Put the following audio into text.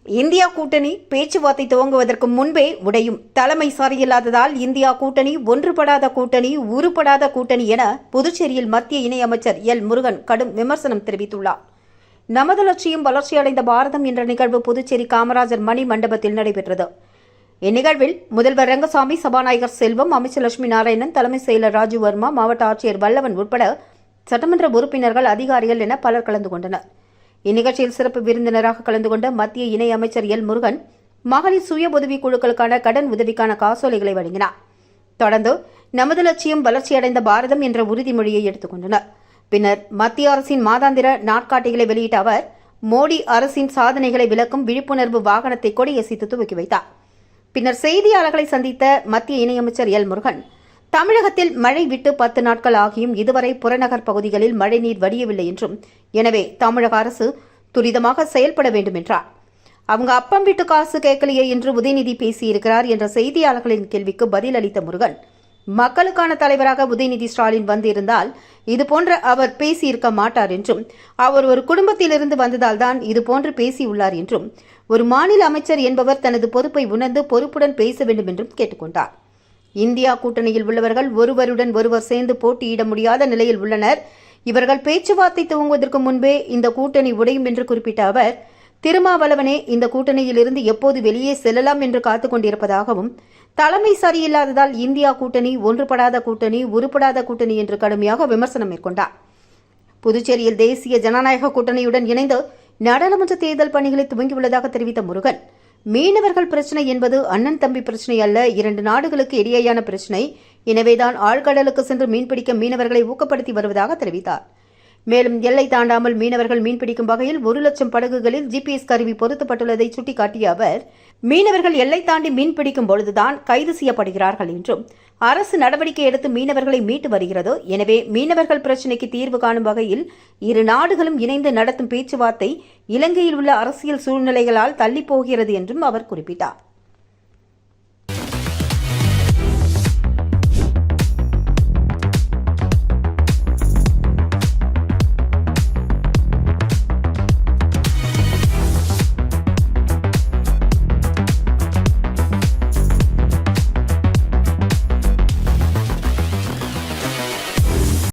India கூட்டணி பேச்சுவார்த்தை துவங்குவதற்கு முன்பே உடையும். தலைமை சரியில்லாததால் இந்தியா கூட்டணி ஒன்றுபடாத கூட்டணி, உருப்படாத கூட்டணி என புதுச்சேரியில் மத்திய இணையமைச்சர் எல் முருகன் கடும் விமர்சனம் தெரிவித்துள்ளார். நமது லட்சியம் வளர்ச்சியடைந்த பாரதம் என்ற நிகழ்வு புதுச்சேரி காமராஜர் மணி மண்டபத்தில் நடைபெற்றது. இந்நிகழ்வில் முதல்வர் ரங்கசாமி, சபாநாயகர் செல்வம், அமைச்சர் லட்சுமி நாராயணன், தலைமை செயலர் ராஜு வர்மா, மாவட்ட ஆட்சியர் வல்லவன் உட்பட சட்டமன்ற உறுப்பினர்கள், அதிகாரிகள் என பலர் கலந்து கொண்டனர். இந்நிகழ்ச்சியில் சிறப்பு விருந்தினராக கலந்து கொண்ட மத்திய இணையமைச்சர் எல் முருகன் மகளிர் சுய உதவிக் குழுக்களுக்கான கடன் உதவிக்கான காசோலைகளை வழங்கினார். தொடர்ந்து நமது லட்சியம் வளர்ச்சியடைந்த பாரதம் என்ற உறுதிமொழியை எடுத்துக் கொண்டனர். பின்னர் மத்திய அரசின் மாதாந்திர நாட்காட்டிகளை வெளியிட்ட அவர் மோடி அரசின் சாதனைகளை விளக்கும் விழிப்புணர்வு வாகனத்தை கொடியசைத்து துவக்கி வைத்தார். பின்னர் செய்தியாளர்களை சந்தித்த மத்திய இணையமைச்சர் எல் முருகன், தமிழகத்தில் மழை விட்டு 10 நாட்கள் ஆகியும் இதுவரை புறநகர் பகுதிகளில் மழைநீர் வடியவில்லை என்றும், எனவே தமிழக அரசு துரிதமாக செயல்பட வேண்டும் என்றார். அவங்க அப்பம் விட்டு காசு கேட்கலையே என்று உதயநிதி பேசியிருக்கிறார் என்ற செய்தியாளர்களின் கேள்விக்கு பதில் அளித்த முருகன், மக்களுக்கான தலைவராக உதயநிதி ஸ்டாலின் வந்திருந்தால் இதுபோன்ற அவர் பேசியிருக்க மாட்டார் என்றும், அவர் ஒரு குடும்பத்திலிருந்து வந்ததால் தான் இதுபோன்று பேசியுள்ளார் என்றும், ஒரு மாநில அமைச்சர் என்பவர் தனது பொறுப்பை உணர்ந்து பொறுப்புடன் பேச வேண்டும் என்றும் கேட்டுக்கொண்டார். இந்தியா கூட்டணியில் உள்ளவர்கள் ஒருவருடன் ஒருவர் சேர்ந்து போட்டியிட முடியாத நிலையில் உள்ளனர். இவர்கள் பேச்சுவார்த்தை துவங்குவதற்கு முன்பே இந்த கூட்டணி உடையும் என்று குறிப்பிட்ட அவர், திருமாவளவனே இந்த கூட்டணியிலிருந்து எப்போது வெளியே செல்லலாம் என்று காத்துக் கொண்டிருப்பதாகவும், தலைமை சரியில்லாததால் இந்தியா கூட்டணி ஒன்றுபடாத கூட்டணி, உருப்படாத கூட்டணி என்று கடுமையாக விமர்சனம் மேற்கொண்டார். புதுச்சேரியில் தேசிய ஜனநாயக கூட்டணியுடன் இணைந்து நாடாளுமன்ற தேர்தல் பணிகளை துவங்கியுள்ளதாக தெரிவித்த முருகன், மீனவர்கள் பிரச்சினை என்பது அண்ணன் தம்பி பிரச்சினை அல்ல, 2 நாடுகளுக்கு இடையேயான பிரச்சினை. எனவேதான் ஆழ்கடலுக்கு சென்று மீன்பிடிக்க மீனவர்களை ஊக்கப்படுத்தி வருவதாக தெரிவித்தார். மேலும் எல்லை தாண்டாமல் மீனவர்கள் மீன்பிடிக்கும் வகையில் 1 லட்சம் படகுகளில் GPS கருவி பொருத்தப்பட்டுள்ளதை சுட்டிக்காட்டிய அவர், மீனவர்கள் எல்லை தாண்டி மீன்பிடிக்கும் பொழுதுதான் கைது செய்யப்படுகிறார்கள் என்றும், அரசு நடவடிக்கை எடுத்து மீனவர்களை மீட்டு வருகிறது. எனவே மீனவர்கள் பிரச்சினைக்கு தீர்வு காணும் வகையில் 2 நாடுகளும் இணைந்து நடத்தும் பேச்சுவார்த்தை இலங்கையில் உள்ள அரசியல் சூழ்நிலைகளால் தள்ளிப்போகிறது என்றும் அவர் குறிப்பிட்டார்.